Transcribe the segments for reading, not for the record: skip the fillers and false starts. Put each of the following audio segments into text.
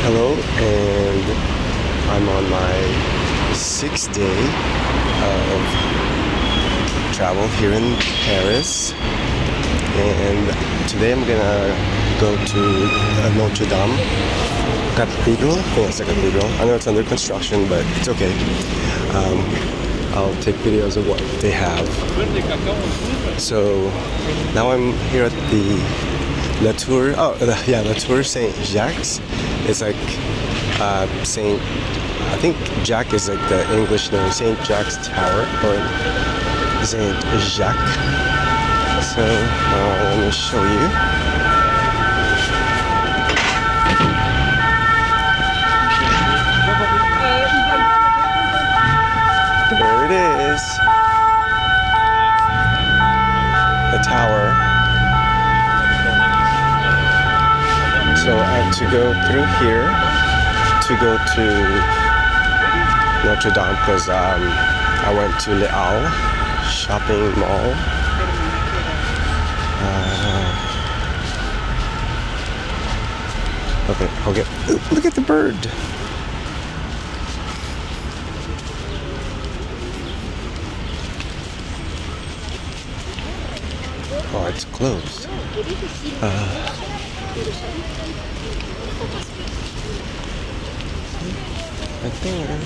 Hello, and I'm on my 6th day of travel here in Paris, and today I'm gonna go to Notre Dame Cathedral. I think it's a cathedral. I know it's under construction, but it's okay. I'll take videos of what they have. So now I'm here at the Tour. The Tour Saint-Jacques. It's like I think Jacques is like the English name, Saint Jacques Tower or Saint Jacques. So let me show you. There it is, the tower. So I have to go through here to go to Notre Dame because I went to Les Halles shopping mall. Okay, look at the bird. Oh, it's closed. Right there.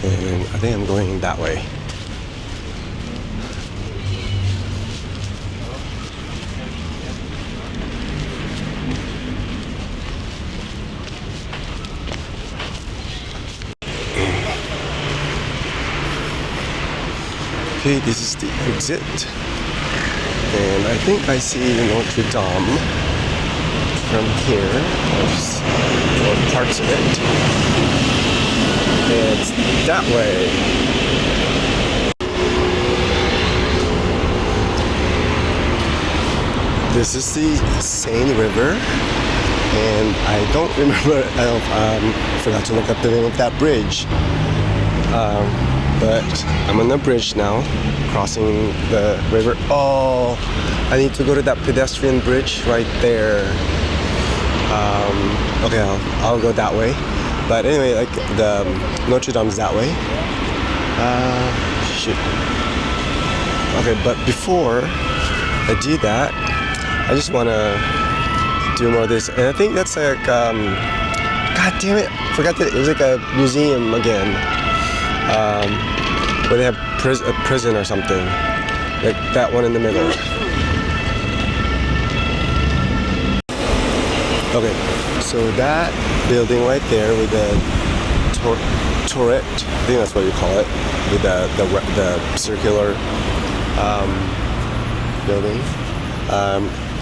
And I think I'm going that way. Okay, this is the exit, and I think I see Notre Dame from here, or parts of it. It's that way. This is the Seine River, and I don't remember, I forgot to look up the name of that bridge. But I'm on the bridge now, crossing the river. Oh, I need to go to that pedestrian bridge right there. Okay, I'll go that way. But anyway, like the Notre Dame's that way. Shoot. Okay, but before I do that, I just want to do more of this. And I think that's like, God damn it, forgot that it was like a museum again. Where they have a prison or something, like that one in the middle. Okay, so that building right there with the turret, I think that's what you call it, with the circular building.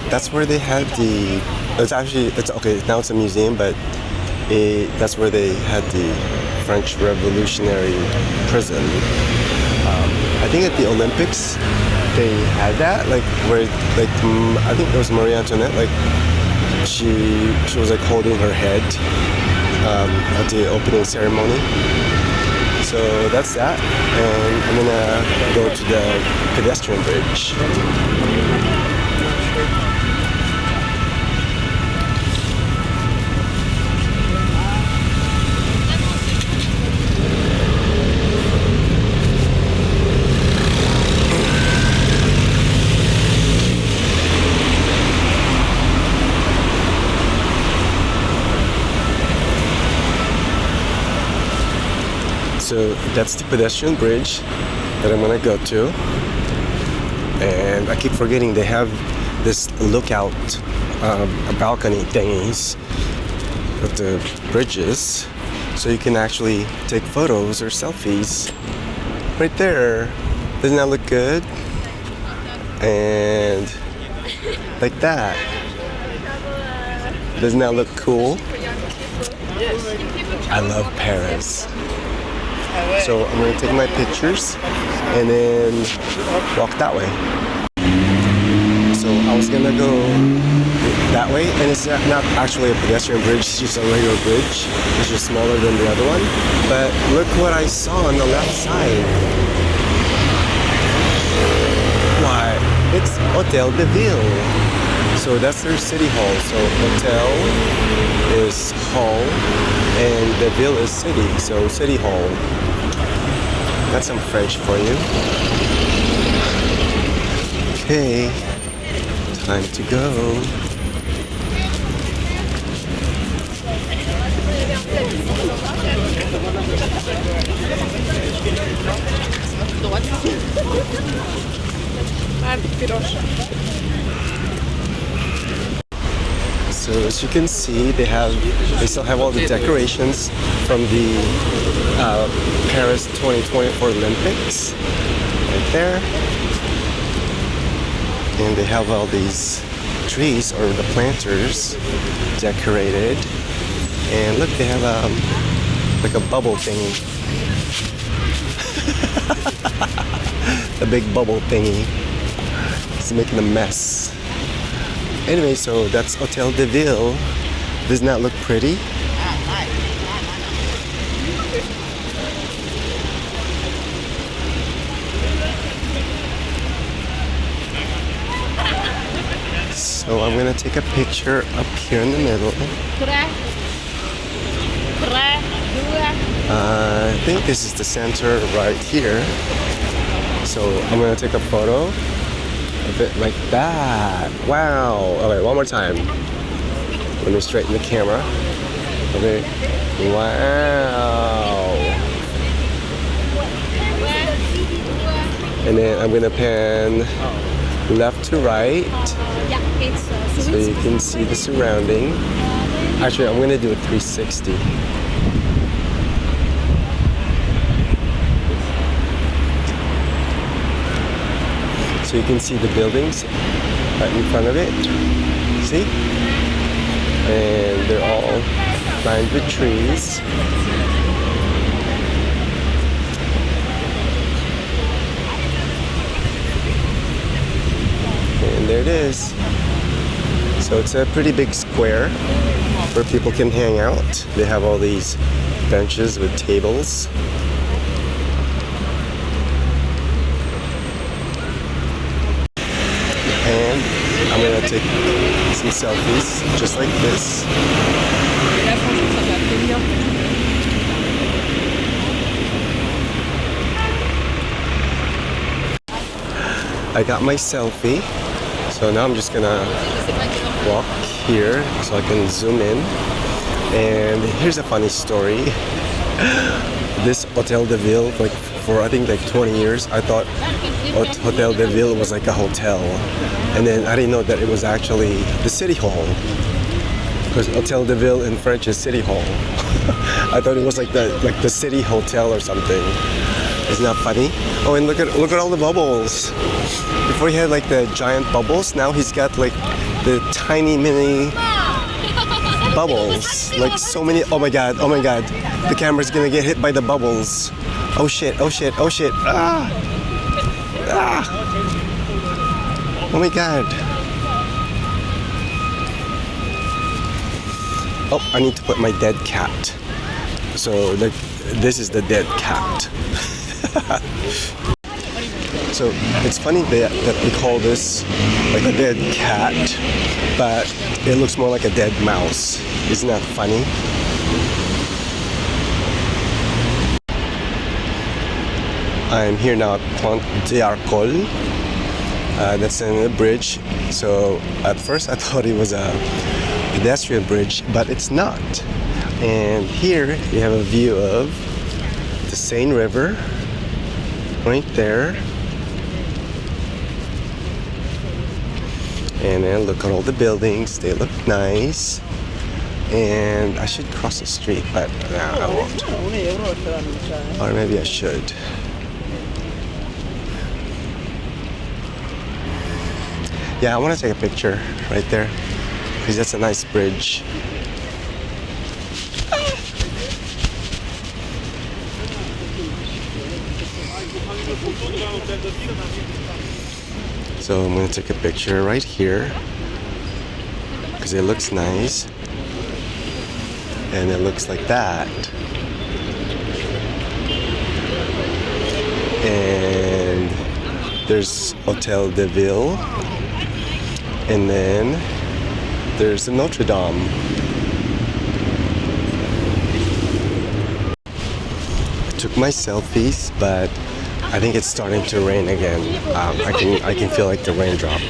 That's where they had it's okay, now it's a museum, but that's where they had the French Revolutionary prison. I think at the Olympics they had that, like where, like I think it was Marie Antoinette, like she was like holding her head at the opening ceremony. So that's that, and I'm gonna go to the pedestrian bridge. So that's the pedestrian bridge that I'm gonna go to, and I keep forgetting they have this lookout balcony thingies of the bridges, so you can actually take photos or selfies right there. Doesn't that look good? And like that. Doesn't that look cool? I love Paris. So I'm going to take my pictures and then walk that way. So I was going to go that way, and it's not actually a pedestrian bridge, it's just a regular bridge. It's just smaller than the other one. But look what I saw on the left side. Why? It's Hôtel de Ville. So that's their city hall. So hotel is hall, and the ville is city. So city hall. That's some French for you. Okay, time to go. So as you can see, they still have all the decorations from the Paris 2024 Olympics right there, and they have all these trees or the planters decorated. And look, they have like a bubble thingy. A big bubble thingy. It's making a mess. Anyway, so that's Hôtel de Ville. Doesn't that look pretty? So I'm gonna take a picture up here in the middle. I think this is the center right here. So I'm gonna take a photo of it like that. Wow. Okay, one more time. Let me straighten the camera. Okay. Wow. And then I'm gonna pan left to right so you can see the surrounding. Actually, I'm gonna do a 360. So you can see the buildings right in front of it. See? And they're all lined with trees. And there it is. So it's a pretty big square where people can hang out. They have all these benches with tables. And I'm gonna take some selfies just like this. I got my selfie, so now I'm just gonna walk here so I can zoom in. And here's a funny story. This Hôtel de Ville, like for I think like 20 years, I thought Hôtel de Ville was like a hotel, and then I didn't know that it was actually the city hall, because Hôtel de Ville in French is city hall. I thought it was like the city hotel or something. Isn't that funny? Oh, and look at all the bubbles. Before he had like the giant bubbles, now he's got like the tiny mini bubbles. Like so many. Oh my god, oh my god. The camera's gonna get hit by the bubbles. Oh shit, oh shit, oh shit. Ah! Ah! Oh my god. Oh, I need to put my dead cat. So like, this is the dead cat. So it's funny that we call this like a dead cat, but it looks more like a dead mouse. Isn't that funny? I'm here now at Pont d'Arcole. That's in the bridge. So at first I thought it was a pedestrian bridge, but it's not. And here you have a view of the Seine River right there. And then look at all the buildings, they look nice. And I should cross the street, but nah, I won't. Or maybe I should. Yeah, I want to take a picture right there, because that's a nice bridge. So I'm going to take a picture right here. because it looks nice. And it looks like that. And there's Hôtel de Ville. And then there's the Notre Dame. I took my selfies, but I think it's starting to rain again. I can feel like the raindrop.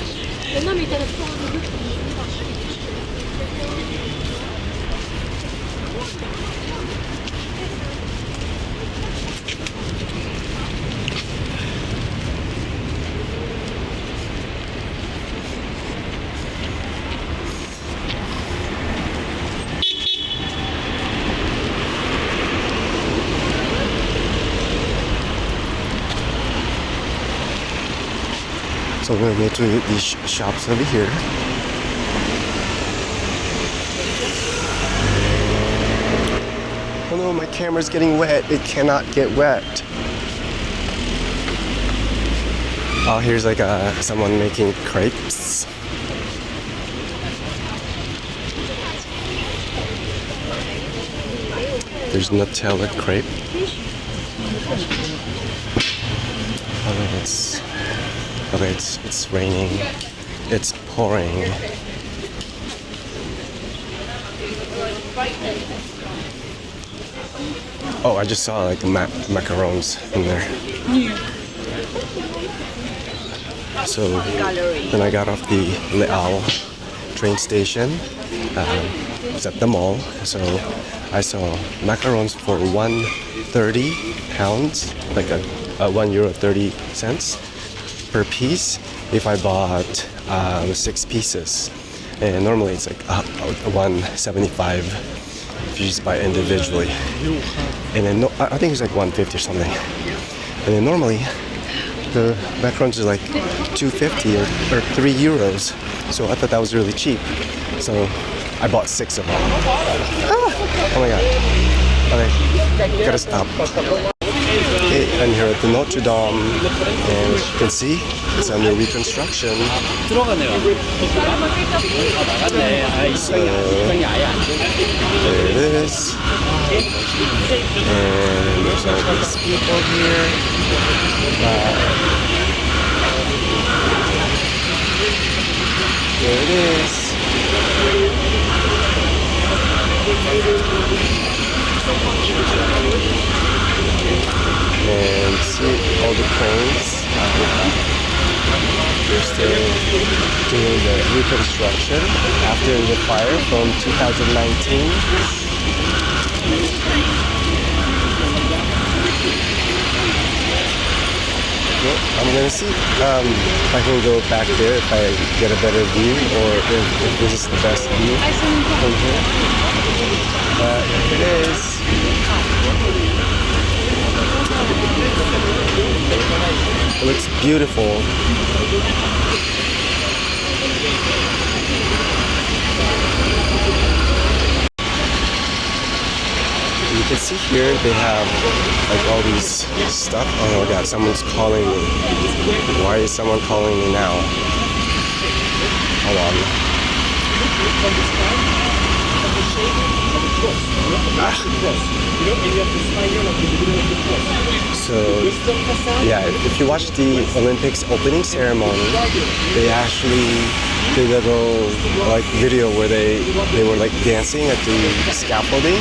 So we're gonna go to these shops over here. Oh no, my camera's getting wet. It cannot get wet. Oh, here's like someone making crepes. There's Nutella crepe. Oh, it's raining. It's pouring. Oh, I just saw like macarons in there. So then I got off the Leal train station. It's at the mall. So I saw macarons for £1.30, like a €1.30 per piece if I bought 6 pieces. And normally it's like $1.75 if you just buy individually. And then I think it's like $1.50 or something. And then normally the macarons are like €2.50 or €3. So I thought that was really cheap. So I bought 6 of them. Oh my god. Okay, gotta stop. Okay, I'm here at the Notre Dame, and as you can see, it's under reconstruction. So, there it is. And there's all these people here. There it is. And see all the cranes. They're still doing the reconstruction after the fire from 2019. Well, I'm gonna see if I can go back there if I get a better view, or if this is the best view from here. But it is. It looks beautiful. You can see here they have like all these stuff. Oh my god, someone's calling me. Why is someone calling me now? Hold on. So, yeah, if you watch the Olympics opening ceremony, they actually did a little like video where they were like dancing at the scaffolding.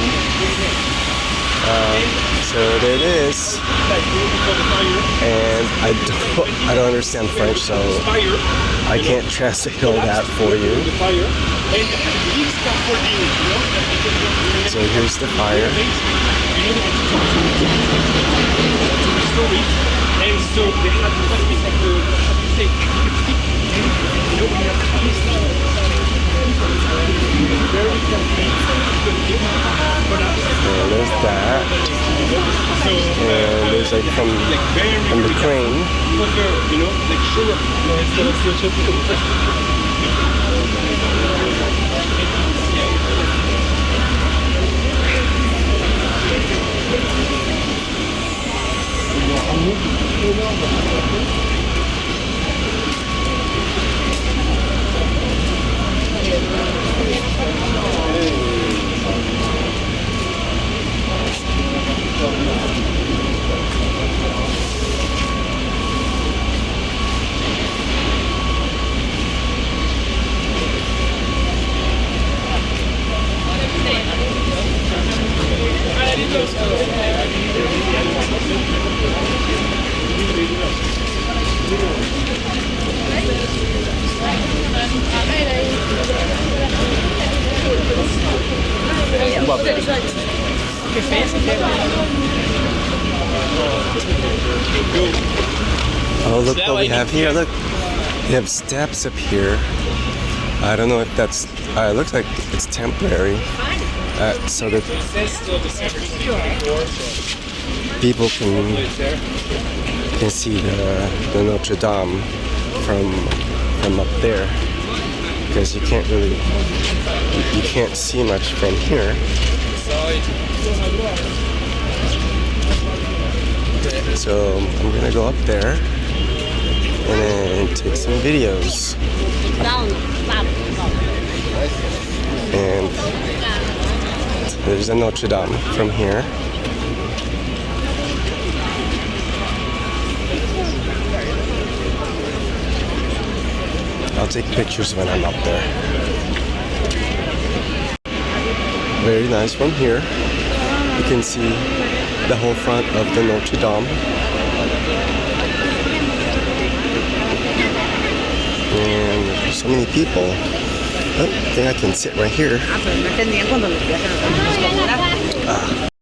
So there it is. And I don't understand French, so I can't translate all that for you. So here's the fire. And so they had and there's that. And there's like from the crane. Oh, look what we have here. Look, we have steps up here. I don't know if that's. It looks like it's temporary, so that people can see the Notre Dame from up there, because you can't really you can't see much from here. So I'm gonna go up there and then take some videos. And there's a Notre Dame from here. I'll take pictures when I'm up there. Very nice from here. You can see the whole front of the Notre Dame. And there's so many people. Oh, I think I can sit right here.